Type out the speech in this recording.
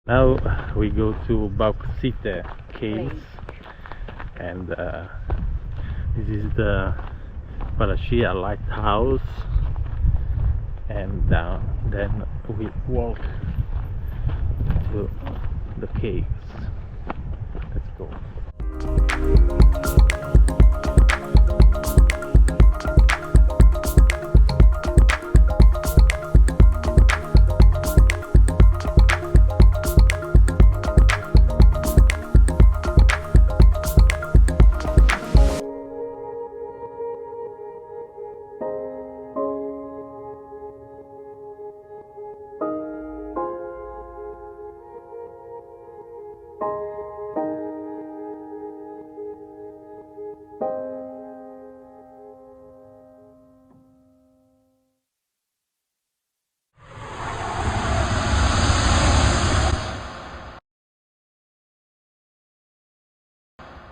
Now we go to Bauxite caves, and this is the Paracia lighthouse, and then we walk to the caves. Let's go.